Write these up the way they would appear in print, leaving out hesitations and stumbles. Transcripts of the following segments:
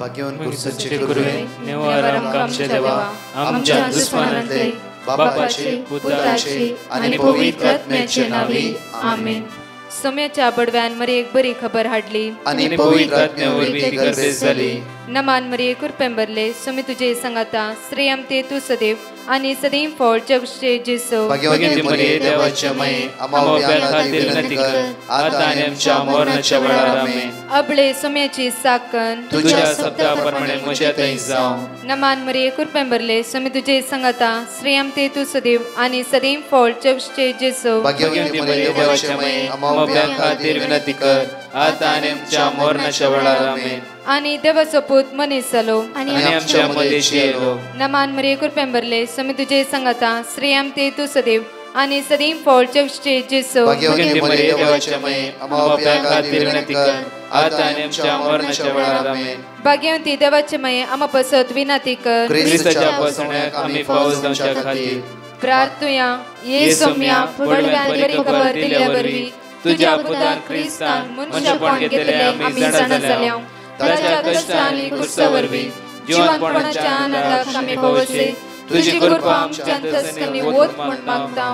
भाग्यवान पुरुषाचे करुवे निवार आमच्या देवा आमच्या दुश्मनांतले बापाचे पुत्राचे आणि पवित्र आत्म्याचे नावे आमेन. सोम्याच्या बडव्यान मरी एक बरी खबर हाडली आणि पवित्र आत्म्यावर ती गर्भेस झाली. नमान मरी कुरपेंबरले सोमी तुझे संगाता श्रेयम ते तू सदैव आणि सदैव फळ जगचे जेसो. भाग्यवती मरिये देवाच्या माये आम्हा खातीर विनंती कर आता आणि आमच्या मरणाच्या वेळार आमेन. अबळे सोम्याची साकन तुझ्या शब्दाप्रमाणे म्हज्या थंय जावं. नमान मरी कुरपेंबरले सोमी तुझे संगाता श्रेयम ते तू सदैव आणि सदैव फळ जगचे जेसो. भाग्यवती मरिये देवाच्या माये आम्हा खातीर विनंती कर आता आणि आमच्या मरणाच्या वेळार आमेन. आणि देवाचो पूत मनीस जालो आणि आमच्या मदेशी येलो. नमान मरी कुरपेंबरले सोमी तुझे संगाता श्रेयम ते तू सदैव आणि सदैव फळ जगचे जेसो. भाग्यवती मरिये देवाच्या माये आम्हा खातीर विनंती कर आता आणि आमच्या मरणाच्या वेळार आमेन. भाग्यवती देवाचे माये आम्हा पसत विनंती कर ख्रिस्ताच्या पासण्याक आम्ही पावस जावच्या खातीर प्रार्थुया. ये सोम्या बडव्यान बरी खबर दिल्या वरवी तुझ्या पुतान ख्रिस्तान मनुष्यपण घेतले आम्ही जाणा जाल्या. ताच्या कष्टांनी क्रुसावरवी जीवनपणाच्या आनंदाक आम्ही पावसे. तुझी कृपा आमच्या अंतस्करणी वोत म्हण मागता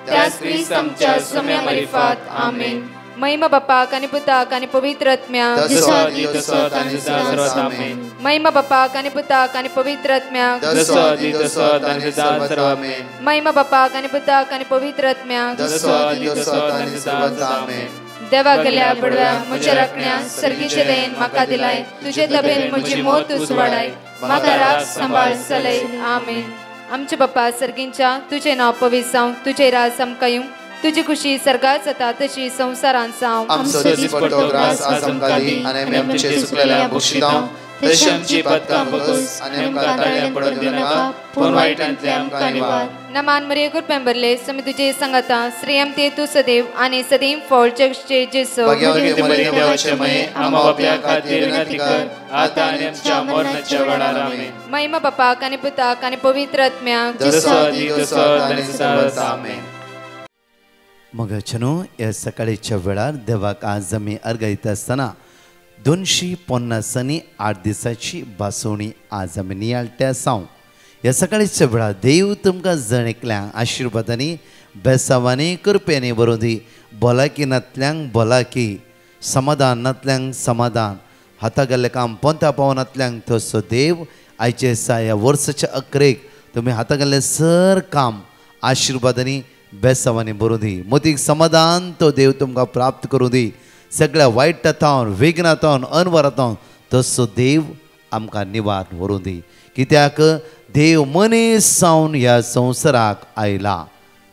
त्याच ख्रिस्त आमच्या सोम्या मरिफात आमेन. महिमा बापाक आणि पुताक आणि पवित्र आत्म्याक महिमा बापाक आणि पुताक आणि पवित्र आत्म्याक महिमा बापाक आणि पुताक आणि पवित्र आत्म्याक देवा गेल्या बडव्या म्हज्या राखण्या सर्गीचे देन म्हाका दिलाय. तुझे तबेन म्हजी मोत तूं वाडाय म्हाका राख सांबाळ चलय आमेन. आमचे बाप्पा सर्गींच्या तुझे नाव पवित्र जावं. तुझे राज आमकां येवं. तुझी खुशी सर्गात जाता तशी संसारांत जावं. आमचो दिसपट्टो ग्रास आज आमकां दी आनी आमी आमचे सुकलेल्या बक्षितां तशी आमची पातकां बगस आनी आमकां ताळ्यां पडूंक दिनाका पूण वायटांतले आमकां निवार. नमान मरिये कुरपेंबरले सोमी तुझे संगाता श्रेयम ते तू सदैव आणि सदैव फळ जगचे जेसो. भाग्यवती मरिये देवाचे माये आम्हा बापया खातीर विनंती कर आता आनी आमच्या मरणाच्या वेळार आमेन. महिमा बापाक आणि पुताक आणि पवित्र आत्म्याक आमेन. मग चनो या सकाळीच्या वेळार देवाक आज आमी अर्घयता आसतना 250 8 दिसाची बासोणी आज आमी नियाळट्या साव. ह्या सकाळीच्या वेळार देव तुमकां जणेकल्यांक आशिर्वादांनी बेसावांनी कृपेनी भरून दी. भलायकीनांतल्यांक भलायकी समाधानांतल्यांक समाधान हाता गेल्लें काम पंथा पावनांतल्यांक तसो देव आयचे दिसा ह्या वर्साच्या अखेरेक तुमी हाता गेल्लें सर काम आशिर्वादांनी बेसावांनी भरून दी. मदीक समाधान तो देव तुमकां प्राप्त करूं दी. सगळ्या वायटांतावन विघ्नांतावन अनवरांतावन तसो देव आमकां निवार व्हरून दी. कित्याक देव मनीस जावन ह्या संवसाराक आयला.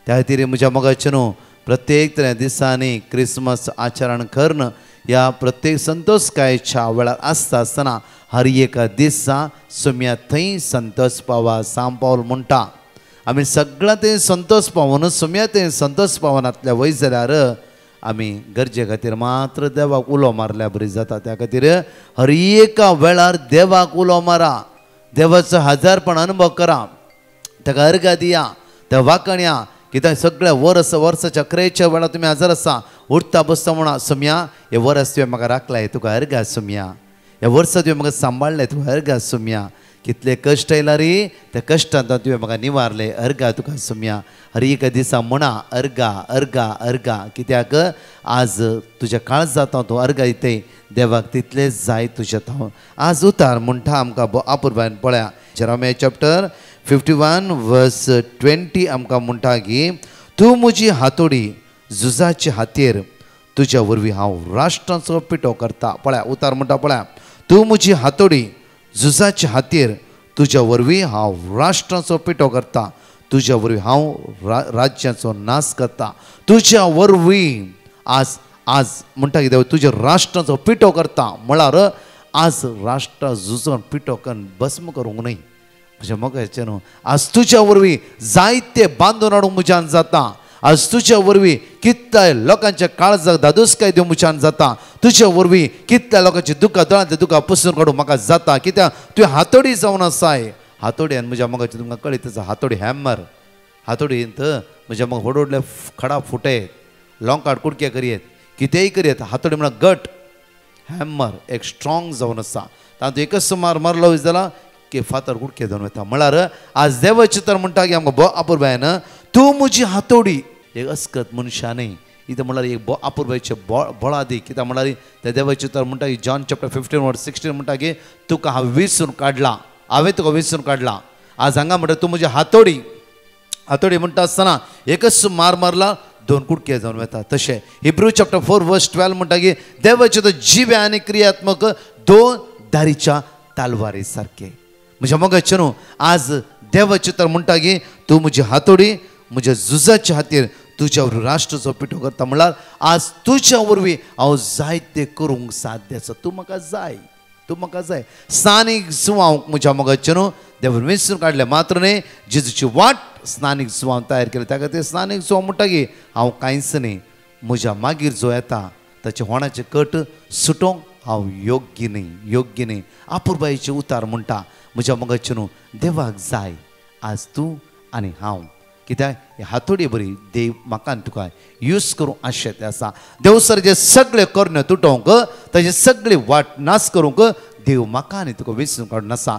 त्या खातीर म्हज्या मोगाचे न्हू प्रत्येक तरे दिसांनी क्रिसमस आचरण करण ह्या प्रत्येक संतोषकायेच्या वेळार आसता आसतना हर एका दिसा सोम्या थंय संतोष पावा साम पावल म्हणटा. आमी सगळ्या ते संतोष पावन सोम्या ते संतोष पावनांतल्या वय जाल्यार आमी गरजे खातीर मात्र देवाक उलो मारल्या बरी जाता. त्या खातीर हर एका वेळार देवाक उलो मारा. देवाचो हजारपण अनुभव करा. ताका अर्घा दिया. त्या वाकण्या कित्याक सगळ्या वर्साच्या अखेरेच्या वेळार तुमी हजर आसा उठता बसता म्हणा सोम्या हे वर्स तुवें म्हाका राखलाय तुका अर्घा सोम्या. ह्या वर्सा तुवें म्हाका सांबाळलें तुका अर्घा सोम्या. कितले कश्ट येयला रे त्या कश्टांत तुवें म्हाका निवारले अर्घा तुका सोम्या. हर एका दिसा म्हणा अर्घा अर्घा अर्घा. कित्याक आज तुज्या काळजांत तूं अर्घा दितय देवाक तितलेच जाय तुज्या हांव आज उतार म्हणटा आमकां आपुरबायन पळया. जेरोमिया चॅप्टर 51 वर्स 20 आमकां म्हणटा की तूं म्हजी हातोडी झुजाचे हातेर तुज्या वरवीं हांव राष्ट्रांचो पिठो करता. पळया उतार म्हणटा पळया तूं म्हजी हातोडी झुजाचे हातेर तुज्या वरवीं हांव राष्ट्रांचो पिठो करता. तुज्या वरवीं हांव राज्याचो नाश करता. तुज्या वरवीं आज आज म्हणटा कितें तुज्या राष्ट्राचो पिठो करता म्हळ्यार आज राष्ट्र झुजोन पिठो करून भस्म करूंक न्हय. म्हज्या मोगाचें न्हू आज तुज्या वरवीं जायते बांदून हाडूंक म्हज्यान जाता. आज तुज्या वरवीं कितल्या लोकांच्या काळजाक दादोसकाय दिवंक म्हज्यान जाता. तुज्या वरवीं कितल्या लोकांची दुखां दोळ्यांतली दुखां पुसून काडूंक म्हाका जाता. कित्याक तुवें हातोडी जावन आसाय. हातोड्यान म्हज्या मोगाचें तुमकां कळीत आसा हातोडी हॅमर हातोडींत म्हज्या मोग व्हड व्हडले खडा फुटयत लोंकाड कुडके करयत कितेंय करयत हातोडी म्हळ्यार गट हॅमर एक स्ट्रॉंग जावन आसा तातूंत एकच मार मारलो जाला की फातर कुडके जावन वता. म्हळ्यार आज देवाचें तर म्हणटा की आमकां बो अपुरबायन तूं म्हजी हातोडी. एक अस्कत मनशां न्ही इथं म्हळ्यार एक बो अपुरबायचे बळा दी. कित्याक म्हळ्यार त्या देवाचें तर म्हणटा की जॉन चॅप्टर 15:16 म्हणटा की तुका हांव विसरून काडला, हांवें तुका विसरून काडला. आज हांगा म्हणटा तूं म्हजी हातोडी. हातोडी म्हणटा आसतना एकच मार मारला 2 कुडके जावन वता. तशें हिब्रू चॅप्टर 4:12 म्हणटा की देवाचे तो जिवे आनी क्रियात्मक 2 धारीच्या तालवारी सारखे. म्हज्या मोगाचे न्हू आज देवाचे तर म्हणटा की तूं म्हजी हातोडी, म्हज्या झुजाच्या खातीर तुज्या वरवीं राष्ट्राचो पिठो करता. म्हळ्यार आज तुज्या वरवीं हांव जायते करूंक साध्य आसा. तूं म्हाका जाय, तूं म्हाका जाय. स्थानीक सुवांक म्हज्या मोगाचे न्हू देवान विसरून काडले. मात्र न्ही जेजूची वाट स्थानीक सुवांव तयार केली. त्या खातीर स्थानीक सुवांव म्हणटा की हांव कांयच न्ही, म्हज्या मागीर जो येता ताचे होणाचे कट सुटोवंक हांव योग्य न्ही. अपुरबायेचे उतार म्हणटा म्हज्या मोगाचे न्हू देवाक जाय आज तूं आनी हांव. कित्याक ही हातोडी बरी देव म्हाका आनी तुका यूज करूं आशें आसा. देव सर जे सगळे कर्ण्य तुटोवंक ताची सगळी वाट नाश करूंक देव म्हाका आनी तुका विसरून काडून आसा.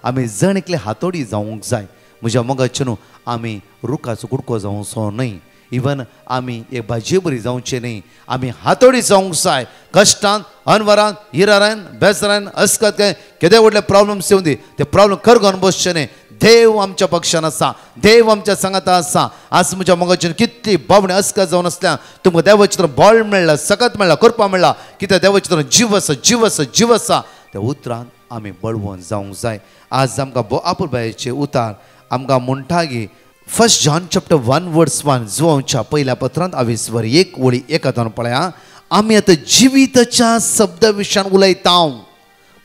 आमी जण एकले हातोडी जावंक जाय. म्हज्या मोगाचे न्हू आमी रुखाचो कुडको जावचो न्हय. इवन आमी एक भाजी बरी जावचे न्ही, आमी हातोडी जावंक जाय. कश्टांत अनवरांत हिरारान बेसरान अस्कत काय केदे व्हडले प्रॉब्लम्स येवन दी ते प्रॉब्लम खर घेवन बसचे न्ही. देव आमच्या पक्षान आसा, देव आमच्या संगता आसा. आज म्हज्या मोगाचेर कितली बावणी अस्कत जावन आसल्या तुमकां देवाचें तर बळ मेळ्ळा, सकत मेळ्ळा, करपा मेळ्ळा. कित्याक देवाचें तर जीव आसा, जीव आसा, जीव आसा. त्या उतरान आमी बळवून जावंक जाय. आज आमकां बो अपुरबायेचे उतार आमकां म्हणटा की 1 जॉन चॅप्टर 1:1 जुवांच्या पहिल्या पत्रांत 21:1 पळया. आमी आतां जिविताच्या शब्दा विशयान उलयता.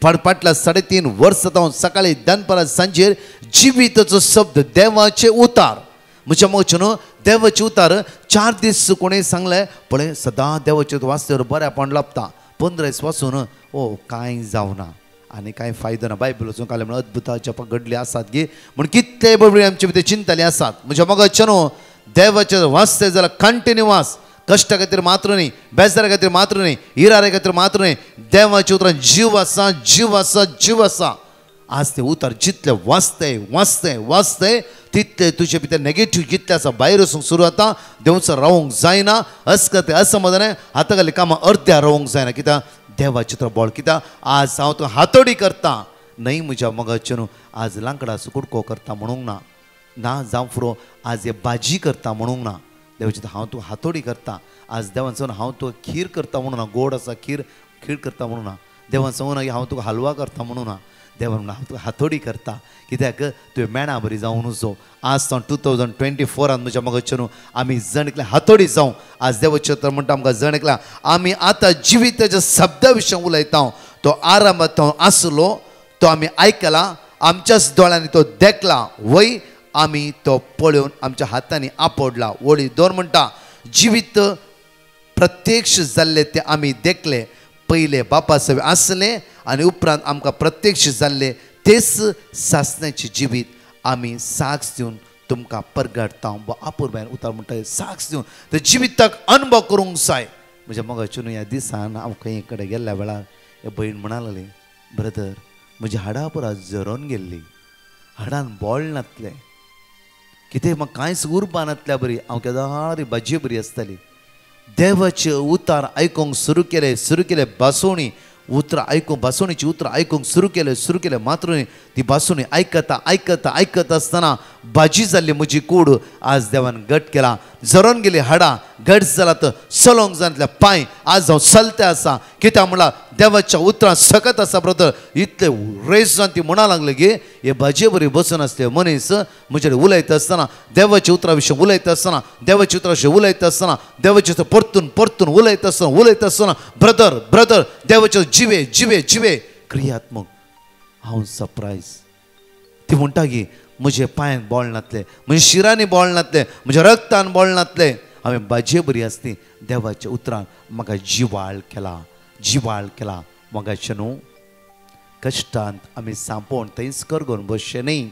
फाटल्या 3.5 वर्सां जावन सकाळी दनपारां सांजेर जिविताचो शब्द देवाचे उतार. म्हज्या मोगाचे न्हू देवाचे उतार 4 दीस कोणें सांगलें पळय सदां देवाचे वाचल्यार बऱ्यापण लाभता. 15 दीस वाचून कांय जावना आनी कांय फायदो ना. बायबल वचूंक आलें म्हणून अद्भुताच्या घडले आसात गे म्हण कितले बरोबर आमचे भितर चिंतले आसात. म्हज्या मोगाचे न्हू देवाचे वाचते जाल्यार कंटिन्यू वाच. कश्टा खातीर मात्र न्ही, बेजारा खातीर मात्र न्ही, हिरारे खातीर मात्र न्ही. देवाच्या उतरान जीव आसा, जीव आसा, जीव आसा. आज ते उतार जितले वाचते तितले तुजे भितर नेगेटिव्ह जितले आसा भायर वचूंक सुरू जाता. देवचार रावूंक जायना. अस्कते असमाधान हाताखाली कामां अर्द्या रावूंक जायना. कित्याक देवाचे तर बळ. कित्याक आज हांव तूं हातोडी करता न्हय म्हज्या मोगाचे न्हू आज लांकडाचो कुडको करता म्हणूंक ना जावं फुरो आज हे भाजी करता म्हणूंक ना. देवाचे हांव तूं हातोडी करता. आज देवान सांगून हांव तुका खीर करता म्हणून ना, गोड आसा खीर करता म्हणून ना. देवान सांगून हांव तुका हलवा करता म्हणून ना. देवान म्हणून हांव तुका हातोडी करता. कित्याक तुवें मेणा बरी जावं नजो. आज जावन 2024 म्हज्या मोगाचे न्हू आमी जण एकले हातोडी जावं. आज देवाचे तर म्हणटा आमकां जण एकल्या आमी आतां जिविताच्या शब्दा विशयी उलयता. तो आरामात आसलो, तो आमी आयकला, आमच्याच दोळ्यांनी तो देखला, वय आमी तो पळोवन आमच्या हातांनी आपडला. वळी 2 म्हणटा जिवीत प्रत्यक्ष जाल्ले ते आमी देखले. पयले बापा सवे आसले आनी उपरांत आमकां प्रत्यक्ष जाल्ले तेच सासण्याचे जिवीत आमी साक्ष दिवन तुमकां परगडता. अपुरबायन उतार म्हणटा साक्ष दिवन ते जिविताक अनुभव करूंक जाय. म्हज्या मोगाचे न्हू ह्या दिसान हांव खंय कडेन गेल्ल्या वेळार हे भयण म्हणा लागली ब्रदर म्हजी हाडां पुरा जरोन गेल्ली, हाडान बोळ नासले, कितें म्हाका कांयच उरपा नासल्या बरी, हांव केदारी भाजी बरी आसताली. देवाचे उतार आयकूंक सुरू केले बासोणी उतरां आयकूंक बासोणीची उतरां आयकूंक सुरू केले मात्र ती बासोणी आयकता आसतना भाजी जाल्ली म्हजी कूड आज देवान घट केला. जरोन गेली हाडां घट जाला तर चलोंक जातल्या पांय आज हांव चलते आसा. कित्याक म्हणल्यार देवाच्या उतरां सकत आसा ब्रदर. इतले रेस जावन ती म्हणा लागले गे हे भाजये बरी बसून आसले मनीस म्हजे उलयता आसतना देवाच्या उतरां विशीं उलयता आसतना देवाच्या उतरां विशीं उलयता आसतना देवाचे परतून उलयता आसतना ब्रदर देवाचे जिवे क्रियात्मक हांव सरप्रायज. ती म्हणटा की म्हजे पांयान बोळ नासले, म्हज्या शिरांनी बोळ नासले, म्हज्या रक्तान बोळ नासले. हांवें भाजये बरी आसली देवाच्या उतरान म्हाका जिवाळ केला. मोगाचे न्हू कश्टांत आमी सांपोवन थंयच करगोन बसचे न्ही.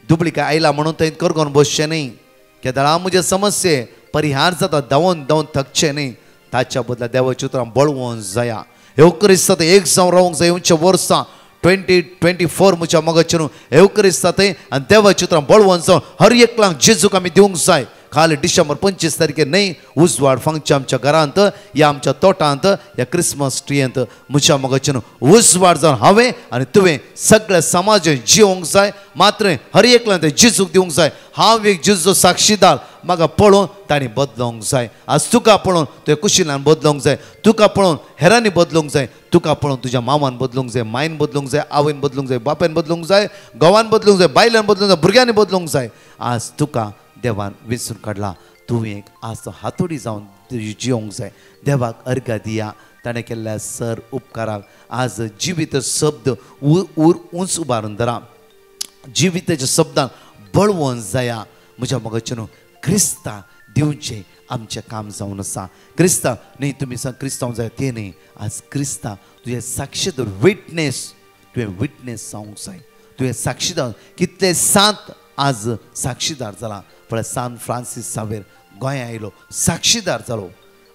दुबळीकाय आयला म्हणून थंय करगोन बसचे न्ही. केदाळा म्हजे समस्ये परिहार जाता धांवून थकचे न्ही. ताच्या बदला देवाच्या उतरां बळवून जाया एवकरिस्तां एक जावन रावंक जाय उंच्या वर्सां 2024 मुच्या मोगाचे न्हू एवकरिस्तां आनी देवाच्या उतरां बळवून जावन हर एकल्यांक जेजूक आमी दिवंक जाय खाली डिसेंबर 25 तारखेर न्ही उजवाड फंक्शन आमच्या घरांत या आमच्या तोटांत या क्रिसमस ट्रियेंत मुच्या मोगाचे न्हू उजवाड जावन हांवें आनी तुवें सगळ्या समाजान जिवंक जाय मात्र हर एकल्यांक ते जेजूक दिवंक जाय हांव एक जेजूचो साक्षीदार म्हाका पळोवन तांणी बदलोवंक जाय आज तुका पळोवन तुवें कुशिलान बदलोवंक जाय तुका पळोवन हेरांनी बदलोवंक जाय तुका पळोवन तुज्या मामान बदलोवंक जाय मायन बदलोवंक जाय आवयन बदलोवंक जाय बापायन बदलोवंक जाय घोवान बदलोवंक जाय बायलान बदलोवंक जाय भुरग्यांनी बदलोवंक जाय आज तुका देवान विसरून काडला तूं एक आज हातोडी जावन जिवंक जाय देवाक अर्घ दिया ताणें केल्ल्या सर उपकाराक आज जिवीत शब्द उंच उबारून धरा जिविताच्या शब्दान बळवून जाया म्हज्या मोगाचे न्हू क्रिस्तां दिवचें आमचें काम जावन आसा क्रिस्तांव न्ही तुमी सांग क्रिस्तांव जाय तें न्ही आज क्रिस्तांव तुवें साक्षीदार विटनेस तुवें विटनेस जावंक जाय तुवें साक्षीदार कितले सांत आज साक्षीदार जाला पण सान फ्रांसीस सावेर गोंया आयलो साक्षीदार जालो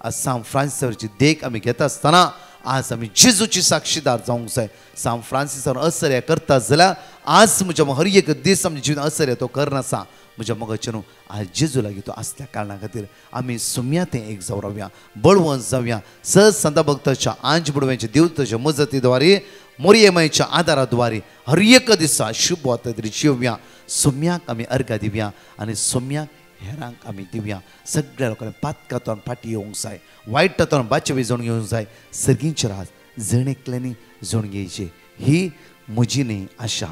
आज सान फ्रांसीस सावेरची देख आमी घेता आसतना आज आमी जेजूची साक्षीदार जावंक जाय सान फ्रांसीसार असर्या करता जाल्यार आज म्हज्या हर एक दीस आमच्या जिवितांत असर्या तो करनासा म्हज्या मोगाचे न्हू आज जेजू लागीं तो आसल्या कारणा खातीर आमी सुम्या तें एक जावन रावया बळवंत जावया स संत भक्ताच्या आंज बुडव्यांच्या देवताच्या मजती द्वारे मोरयेमायेच्या आदाराद्वारे हर एक दिसा शुभ वता तरी जिवया सुम्याक आमी अर्घ दिवया आनी सुम्याक हेरांक आमी दिवया सगळ्या लोकांनी पातकातोन फाटी येवंक जाय वायट तातून बाचे विजोवन घेवंक जाय सर्गींचे राज जण एकल्यांनी जोण घेवचे ही म्हजी न्ही आशा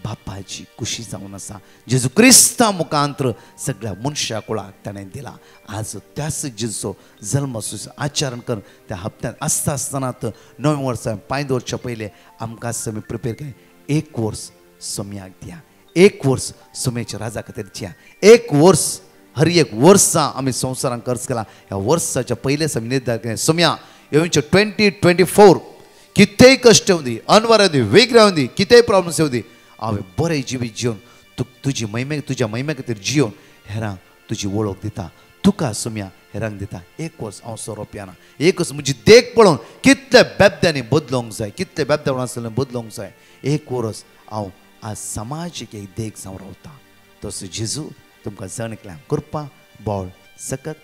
बापाची खुशी जावन आसा जेजू क्रिस्ता मुखांतर सगळ्या मनशा कुळाक ताणें दिला आज त्याच जेजूचो जल्म आचरण करून त्या हप्त्यात आसता आसतनात नवे वर्सा 5 वर्सां पयले आमकां आमी प्रिपेर केलें 1 वर्स सोम्याक दिया 1 वर्स सोम्याच्या राजा खातीर दिया 1 वर्स हर एक वर्सां आमी संवसारांत खर्च केला ह्या वर्साच्या पयलेच आमी निर्धार केलें सोम्या येवचे 2024 कितेंय कश्ट येवं दी अनवरां दी वेगळ्या येवं दी कितेंय प्रॉब्लम्स येवं दी हांवें बरें जिवीत जिवन तुजी तुज्या महिमे खातीर जिवन हेरांक तुजी वळख दिता तुका सुम्या हेरांक दिता 1 वर्स हांव सोरो पियाना 1 वर्स म्हजी देख पळोवन कितले बेबद्यांनी बदलोवंक जाय कितले बेबद्या आसलें बदलोवंक जाय 1 वर्स हांव आज समाजीक एक देख जावन रावता तसो जेजू तुमकां जण एकल्या कृपा बोळ सकत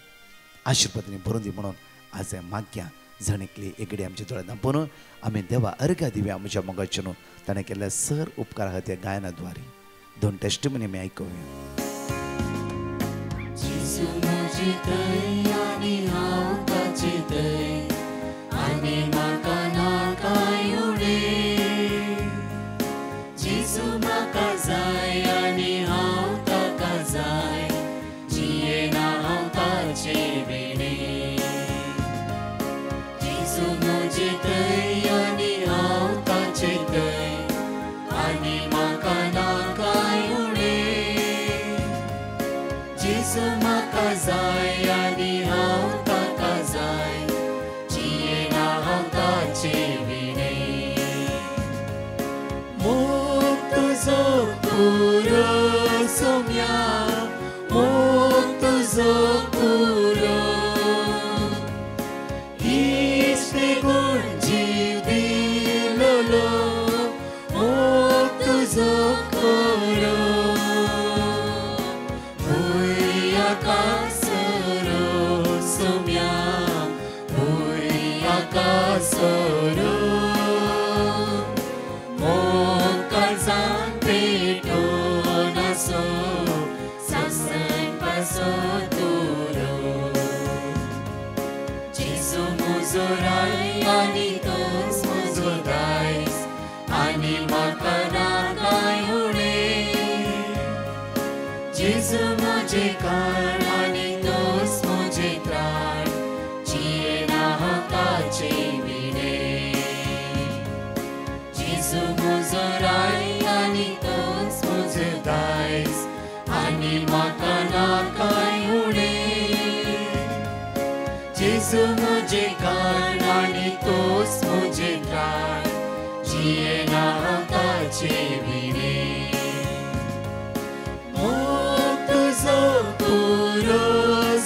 आशिर्वादांनी भरून दी म्हणून आज हांवें माग्या जण एकली एगडी आमच्या दोळ्यांत दाखोवन आमी देवा अर्घ दिवया म्हज्या मोगाचे न्हू ताणें केल्ल्या सर उपकारा खातीर गायनाद्वारे 2 टेस्टिमनी आमी आयकुया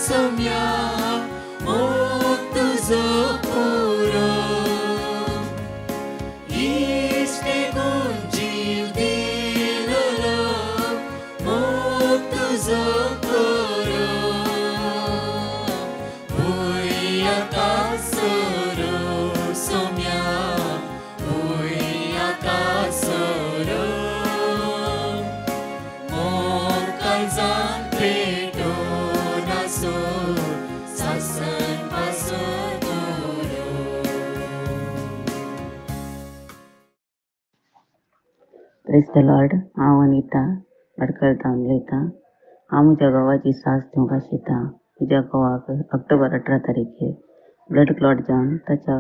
Soumia, oh, praise the Lord. हांव अनिता मडकळतावन उलयतां. हांव म्हज्या घोवाची सास दिवंक आशिता. म्हज्या घोवाक ऑक्टोबर 18 तारीखेर ब्लड क्लॉट जावन ताच्या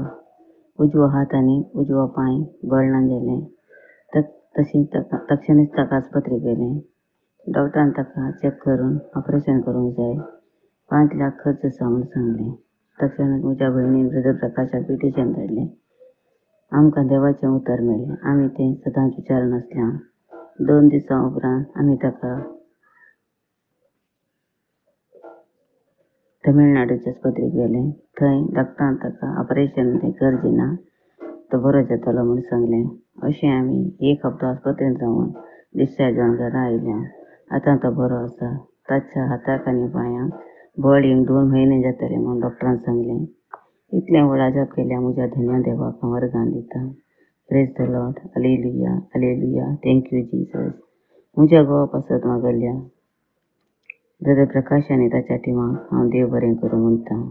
उजवो हात आनी उजवो पांय बळनान गेलें. तक्षणीच ताका आस्पत्रेक गेलें. डॉक्टरान ताका चॅक करून ऑपरेशन करूंक जाय, 5 लाख खर्च आसा म्हूण सांगलें. तक्षणच म्हज्या भयणीन ब्रदर प्रकाशाक पिटिशन धाडलें. आमकां देवाचें उतर मेळ्ळें. आमी तें सदांच विचारनासलें. 2 दिसां उपरांत आमी ताका तमिळनाडूच्या आस्पत्रेक गेलें. थंय डॉक्टरान ताका ऑपरेशन गरजे ना, तो बरो जातलो म्हूण सांगलें. अशें आमी 1 हप्तो आस्पत्रेंत रावन डिस्चार्ज जावन घरा आयल्या. आतां तो बरो आसा. ताच्या हाताक आनी पांयांक बळ येवन 2 म्हयने जातले म्हूण डॉक्टरान सांगलें. इतलें व्हड जॉब केल्या म्हज्या धन्य देवाक हांव वरदान दितां. Praise the Lord. Hallelujah, hallelujah. Thank you Jesus. म्हज्या घोवा पासत मागल्ल्या ब्रदर प्रकाश आनी ताच्या टिमाक हांव देव बरें करूं म्हणटां.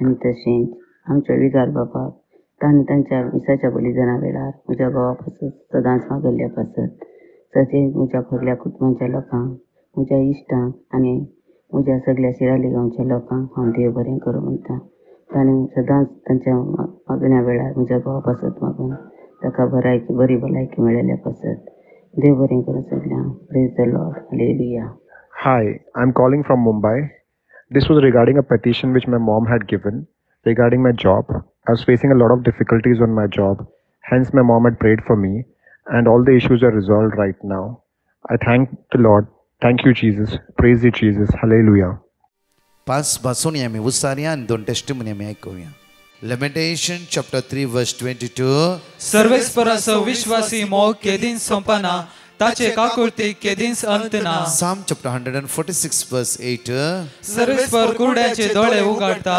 आनी तशेंच आमच्या विगार बाबाक तांणी तांच्या मिसाच्या बलिदाना वेळार म्हज्या घोवा पासत सदांच मागल्ल्या पासत. तशेंच म्हज्या सगळ्या कुटुंबाच्या लोकांक, म्हज्या इश्टांक आनी म्हज्या सगळ्या शिराली गांवच्या लोकांक हांव देव बरें करूं म्हणटां. ताणें सदांच तांच्या मागण्या वेळार म्हज्या घोवा पासत मागून ताका बरी भलायकी मेळयल्या पासत. देव बरें करूं सगळ्यांक. Praise the Lord. Hallelujah. Hi, I'm calling from Mumbai. This was regarding a petition which my mom had given regarding my job. I was facing a lot of difficulties on my job. Hence, my mom had prayed for me, and all the issues are resolved right now. I thank the Lord. Thank you, Jesus. Praise you, Jesus. Hallelujah. 5 भासून आमी उसारया आनी 2 testimony आमी आयकुया. Lamentation chapter 3 verse 22. सर्वेस्परास विश्वासी मोग केदीन संपना, ताचे काकुळतीक केदींच अंत ना. Psalm chapter 146 verse 8. सर्वेस्पर कुरड्याचे दोळे उगाडता,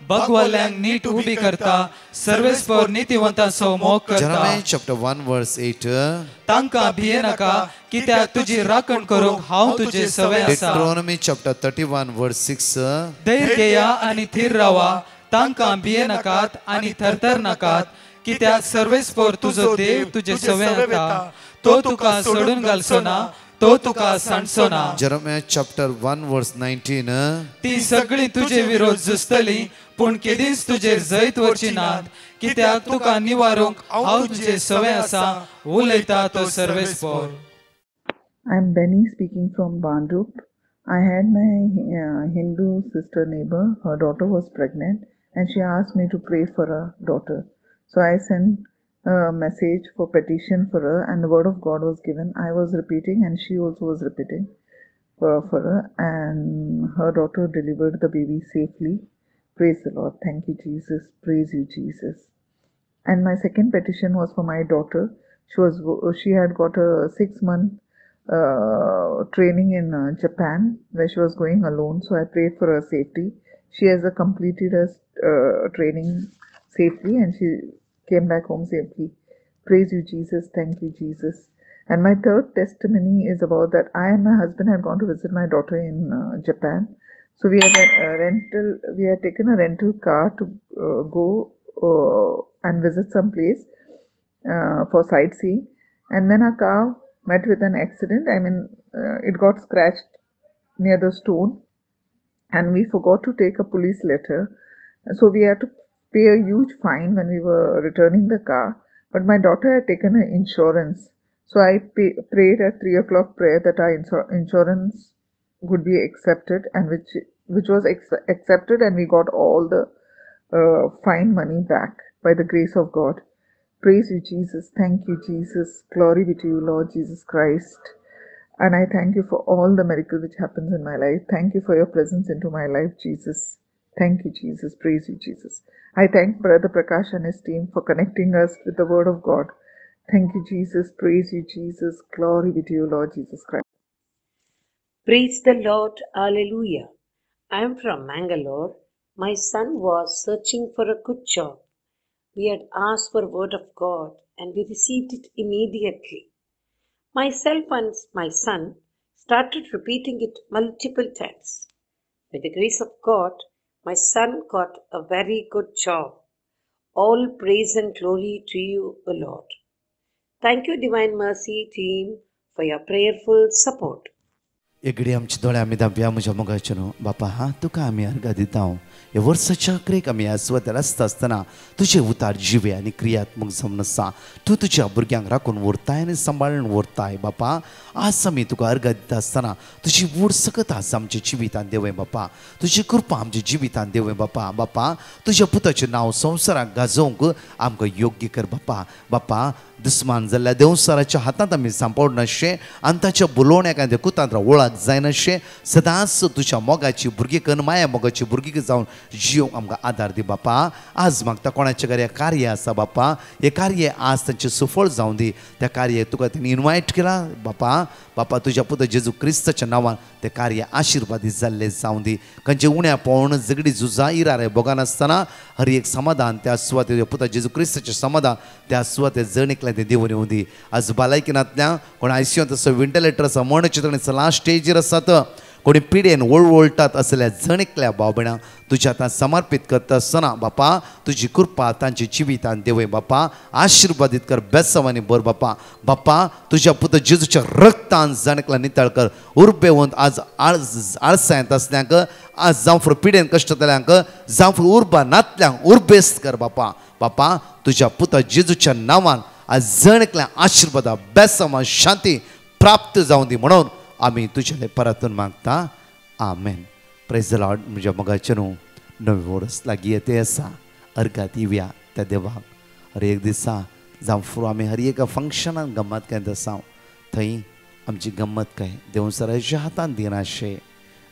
भगवल्यांक नीट उबी करता, सर्वेस्पर नितिवंतांचो मोग करता. Jeremiah chapter 1 verse 8. तांकां भिये नाका, कित्याक तुजी राखण करूंक हांव तुजे सवय आसा. Deuteronomy chapter 31 verse 6. धैर्य घेया आनी थीर रावा, तांकां भिये नाकात आनी थरथर नाकात, कित्याक सर्वेस्पर तुजो देव तुजे सवय येता. तो तुका सोडून घालचो ना, तो तुका सांडचो ना. Jeremiah chapter 1 verse 19. ती सगळी तुजे विरोध झुजतली, पूण केदींच तुजेर जैत वरची नात, कित्याक तुका निवारूंक हांव तुजे सवय आसा, उलयता तो सर्वेस्पर. I'm Benny speaking from Bandrup. I had my Hindu sister neighbor. Her daughter was pregnant and she asked me to pray for her daughter. So I sent a message for petition for her and the word of God was given. I was repeating and she also was repeating for her, and her daughter delivered the baby safely. Praise the Lord. Thank you, Jesus. Praise you, Jesus. And my second petition was for my daughter. She had got a 6-month training in Japan where she was going alone, so I prayed for her safety. She has completed her training safely and she came back home safely. Praise you, Jesus. Thank you, Jesus. And my third testimony is about that I and my husband had gone to visit my daughter in Japan. So we had taken a rental car to go and visit some place for sightseeing, and then our car met with an accident. It got scratched near the stone and we forgot to take a police letter. So we had to pay a huge fine when we were returning the car. But my daughter had taken her insurance. So I prayed at 3 o'clock prayer that our insurance would be accepted, and which was accepted, and we got all the fine money back by the grace of God. Praise you, Jesus. Thank you, Jesus. Glory be to you, Lord Jesus Christ. And I thank you for all the miracle which happens in my life. Thank you for your presence into my life, Jesus. Thank you, Jesus. Praise you, Jesus. I thank Brother Prakash and his team for connecting us with the Word of God. Thank you, Jesus. Praise you, Jesus. Glory be to you, Lord Jesus Christ. Praise the Lord, Alleluia. I am from Mangalore. My son was searching for a good job. We had asked for a word of God and we received it immediately. Myself and my son started repeating it multiple times. By the grace of God, my son got a very good job. All praise and glory to you, O Lord. Thank you, Divine Mercy team, for your prayerful support. एगडी आमच्या दोळे आमी धांप्या म्हज्या मोगाचे न्हू बापा हा तुका आमी अर्घ दिता हे वर्साच्या अखेरेक आमी आस्वाद्यार आसता आसतना तुजे उतार जिवे आनी क्रियात्मक जमन आसा तूं तुज्या भुरग्यांक राखून व्हरताय आनी सांबाळून व्हरताय बापा आज आमी तुका अर्घ दिता आसतना तुजी वूड सकत आज आमच्या जिवितान देवय बापा तुजी कृपा आमच्या जिवितान देवय बापा बापा तुज्या पुताचें नांव संवसाराक गाजोवंक आमकां योग्य कर बापा बापा दुस्मान जाल्ल्या देंवसाराच्या हातांत आमी सांपड नाशे आनी ताच्या बुलोवण्याक आनी कुतांत्र वळख जायनाशे सदांच तुज्या मोगाची भुरगीं कन माया मोगाची भुरगीं जावन जियोंक आमकां आदार दी बापा आज मागता कोणाच्या घरा कार्य आसा बापा हे कार्य आज तांचें सुफळ जावं दी त्या कार्य तुका तेणी इन्वायट केला बापा बापा तुज्या पुत जेजू क्रिस्ताच्या नांवान ते कार्य आशिर्वादी जाल्ले जावं दी खंयचे उण्या पळोवन झगडी झुजा इरारे भोगान आसतना हर एक समाधान त्या सुवाते तुज्या पुता जेजू क्रिस्ताचें समाधान त्या सुवाते जणिकलें ते देवून येवं दी आज भलायकीनांतल्या कोण आयसीयूंत आसा वेंटिलेटर आसा मरण चित्रांनी लास्ट स्टेजीर आसात कोणी पिडेन वळवळटात असल्या जणिकल्या भाव भयणांक तुज्या आतां समर्पीत करता आसतना बापा तुजी कृपा तांची जिवितान देवय बापा आशिर्वादीत कर बेसवानी भर बापा बापा तुज्या पुत जेजूच्या रक्तान जणकला नितळ कर उर्बेवंत आज आळसायंत असल्यांक आज जावं फुडें पिडेन कश्ट जाल्यांक जावं फुडें उर्बा नातल्यांक उर्बेस्त कर बापा बापा तुज्या पुत जेजूच्या नांवान आज जणकल्या आशिर्वादा बेसमा शांती प्राप्त जावं दी म्हणून आमी तुजे परतून मागता आमेन प्रेज द लॉर्ड म्हज्या मोगाचें न्हू नवे वर्स लागीं येते आसा अर्घात येवया त्या देवाक हर एक दिसा जावं फुडें आमी हर एका फंक्शनान गम्मत करीत आसा थंय आमची गम्मत काय देंवसराच्या हातान दिनाशे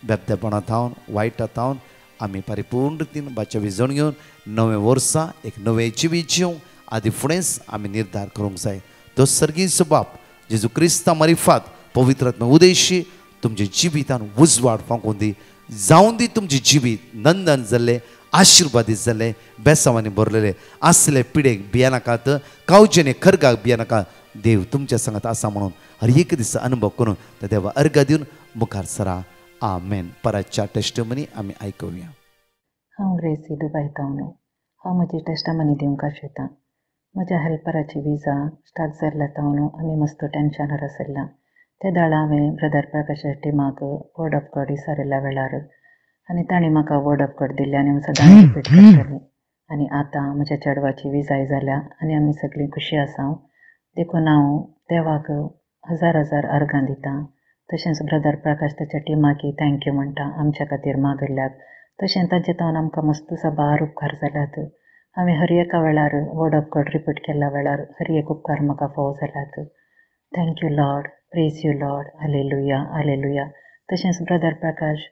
बेबदेपणांतावन वायटांतावन आमी परिपूर्ण रितीन बाच्या विजण घेवन नवे वर्सा एक नवे जिवीत जिवंक आदी फुडेंच आमी निर्धार करूंक जाय तो सर्गीचो बाप जेजू क्रिस्ता मरिफात पवित्रात्मा उदेशी तुमच्या जिवितान उजवाड फांकून दी जावं दी तुमचे जिवीत नंदन जाल्ले आशिर्वादीत जाल्ले बेसांवांनी भरलेले असले पिडेक भिया नाकात कावजेने खरगाक भिया नाका देव तुमच्या सांगात आसा म्हणून हर एक दिसा अनुभव करून त्या देवा अर्घ दिवन मुखार सरा आमेन परतच्या टेस्टमनी आमी आयकुया हांव ग्रेसी दुबायतावन हांव म्हजी टेस्टमनी दिवंक आशिता म्हज्या हेल्पराची विजा स्टार्ट जाल्ल्या तावन आमी मस्त टेन्शनार आसल्या ते दाळा हांवें brother Prakasha टिमाक word of God विचारिल्ल्या वेळार आनी ताणें म्हाका वर्ड ऑफ गॉड दिल्ले आनी हांव सदां रिपीट करतलें आनी आतां म्हज्या चेडवाची विजाय जाल्या आनी आमी सगळीं खुशी आसा देखून हांव देवाक हजार हजार अर्गां दितां तशेंच ब्रदर प्रकाश ताच्या टिमाकी थँक्यू म्हणटा आमच्या खातीर मागल्ल्याक तशें ताचे तावन आमकां मस्त साबार उपकार जाल्यात हांवें हर एका वेळार वर्ड ऑफ गॉड रिपीट केल्ल्या वेळार हर एक उपकार म्हाका फावो जाल्यात thank you Lord praise you Lord hallelujah hallelujah तशेंच ब्रदर प्रकाश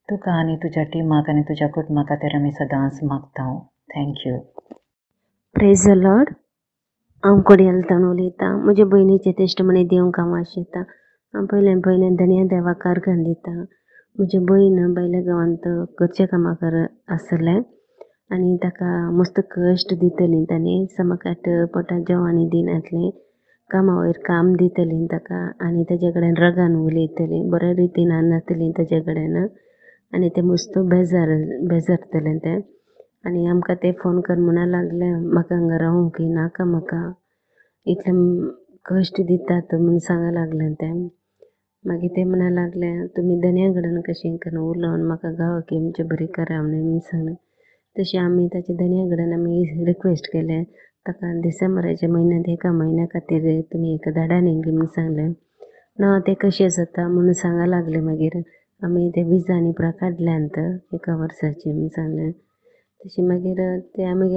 तुका आनी तुज्या टिमाक आनी तुज्या कुटुंबा खातीर आमी सदांच मागता थँक्यू प्रेज द लॉर्ड हांव कोडयालतान उलयतां म्हज्या भयणीचे टेस्टमनी दिवंक हांव आशिता हांव पयल्यान धन्या देवाक अर्घां दितां म्हजी भयण भायल्या गांवांत घरच्या कामाक आसलें आनी ताका मस्त कश्ट दितलीं ताणें समकाट पोटाक जेवण दिनातलें कामा वयर काम दितलीं ताका आनी ताजे कडेन रगान उलयतलीं बऱ्या रितीन नासतलीं ताजे कडेन आनी तें मस्त बेजारतलें तें आनी आमकां तें फोन कर म्हणून लागलें म्हाका हांगा रावूंक नाका म्हाका इतलें कश्ट दितात म्हूण सांगा लागलें तें मागीर तें म्हणा लागलें तुमी धन्या कडेन कशें करून उलोवन म्हाका गांवाक येवचें बरें करा म्हणून सांगलें तशें आमी ताचे धन्या कडेन आमी रिक्वेस्ट केलें ताका डिसेंबराच्या म्हयन्यांत एका म्हयन्या खातीर तुमी एक धाडानी म्हणून सांगलें ना तें कशें जाता म्हणून सांगा लागलें मागीर आमी ते विजा आनी काडल्यांत एका वर्साची म्हणून सांगलें तशें मागीर ते आमी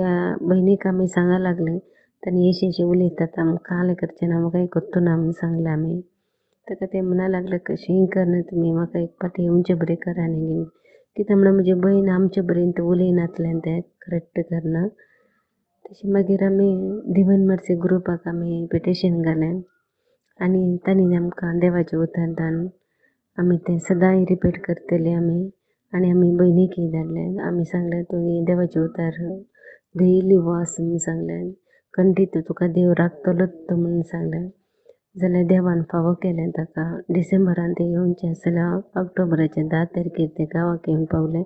भयणीक आमी सांगा लागलें ताणी अशें उलयतात आमकां काल करचें ना म्हाका कोत्तू ना म्हणून सांगलें आमी ताका तें म्हणा लागलें कशेंय करना तुमी म्हाका एक पाटी येवचें बरें करा न्ही कित्याक म्हणून म्हजी भयण आमचे बरें उलयनातलें तें करेक्ट करना तशें मागीर आमी दिवन मर्सी ग्रुपाक आमी पिटिशन घालें आनी तांणी आमकां देवाचें उतर दान आमी तें सदांय रिपीट करतले आनी आमी भयणीक धाडलें. आमी सांगलें तुवें देवाचे उतार डेली वाच म्हणून सांगलें. खंडीत तुका देव राखतलोच तो म्हणून सांगलें. जाल्यार देवान फावो केलें ताका. डिसेंबरान तें येवचें जाल्यार ऑक्टोबराच्या 10 तारखेर तें गांवाक येवन पावलें.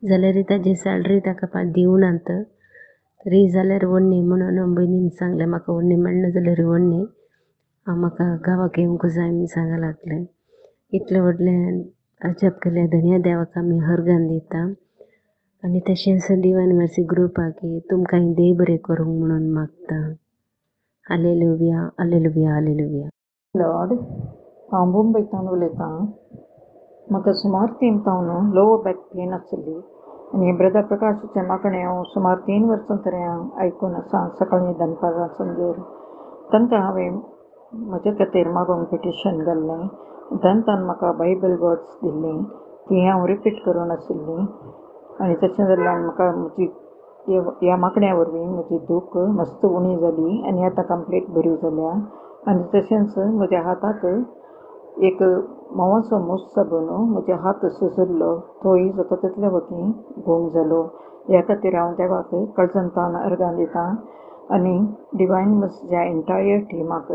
जाल्यार ताजी सॅलरी ताका दिवनात. तरी जाल्यार वडणी म्हणून भयणीन सांगलें म्हाका वडणी मेळना जाल्यार वडणी म्हाका गांवाक येवंक जाय म्हणून सांगूंक लागलें. इतलें व्हडलें अजाप केलें धन्य देवाक आमी हरगान दिता. आनी तशेंच डिवायन मर्सी ग्रुपाक तुमकां देव बरें करूंक म्हणून मागता. Hallelujah hallelujah hallelujah. लॉर्ड, हांव मुंबयच्यान उलयतां. म्हाका सुमार 3 तावन लोवर बॅक पेन आसली आनी ब्रदर प्रकाशाचें मागणें हांव सुमार 3 वर्सां तरी आयकून आसा. सकाळीं दनपारां संजेर तांकां हांवें म्हजे खातीर मागोंक पिटिशन घाल्लें. तांच्यान म्हाका बायबल वर्ड्स दिल्लीं ती हांव रिपीट करून आशिल्लीं. आनी तशें जाल्यार म्हाका म्हजी ह्या मागण्या वरवीं म्हजी दूख मस्त उणी जाली आनी आतां कंप्लीट बरी जाल्या. आनी तशेंच म्हज्या हाताक एक मोवाचो मूस साबून म्हज्या हात सुजल्लो तोय जाता तितले वतीं गूण जालो. ह्या खातीर हांव देवाक कळजंतान अर्गां दितां आनी डिवायन मर्सीच्या एंटायर टिमाक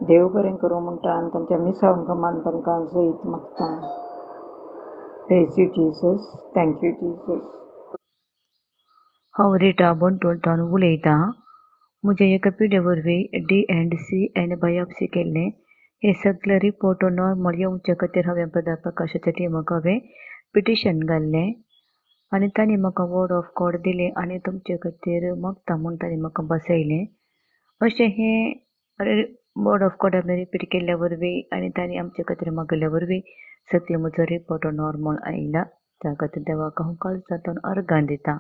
देव बरें करूं म्हणटा आनी तांच्या मिसांग कामान तांकां जैत मागता. Praise you Jesus. Thank you Jesus. हांव रिटा बोंटोलतान उलयतां. म्हज्या एका पिड्या वरवीं D&C आनी बायोप्सी केल्लें. हे सगळे रिपोर्ट नॉर्मल येवचे खातीर हांवें ब्रदर प्रकाशाच्या टिमाक हांवें पिटिशन घाल्लें आनी तांणी म्हाका वर्ड ऑफ गॉड दिलें आनी तुमचे खातीर मागता म्हूण तांणी म्हाका बसयलें. अशें हें वर्ड ऑफ गॉड हांवें रिपीट केल्ल्या वरवीं आनी तांणी आमचे खातीर मागल्या वरवीं सगळे म्हजो रिपोर्ट नॉर्मल आयला. त्या खातीर देवाक हांव काळजांतल्यान अर्गां दितां.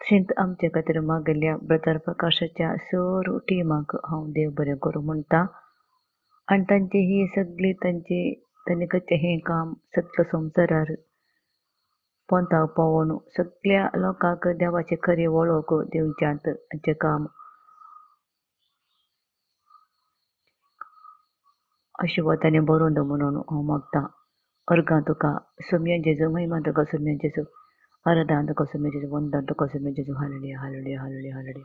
तशेंच आमचे खातीर मागल्या ब्रदर प्रकाशाच्या सर टिमाक हांव देव बरें करूं म्हणटा. आनी तांची ही सगळी तांणी करचें हें काम सगळ्या संवसारार पोंताक पावोवन सगळ्या लोकांक देवाची खरी वळख दिवच्यात हाचें काम आशिर्वादांनी बरोवन द म्हणून हांव मागतां. अर्गां तुका सोम्या जेजू, महिमा तुका सोम्या जेजू, आराधना तुका सोम्या जेजू, वंदन तुका सोम्या जेजू. Hallelujah hallelujah hallelujah hallelujah.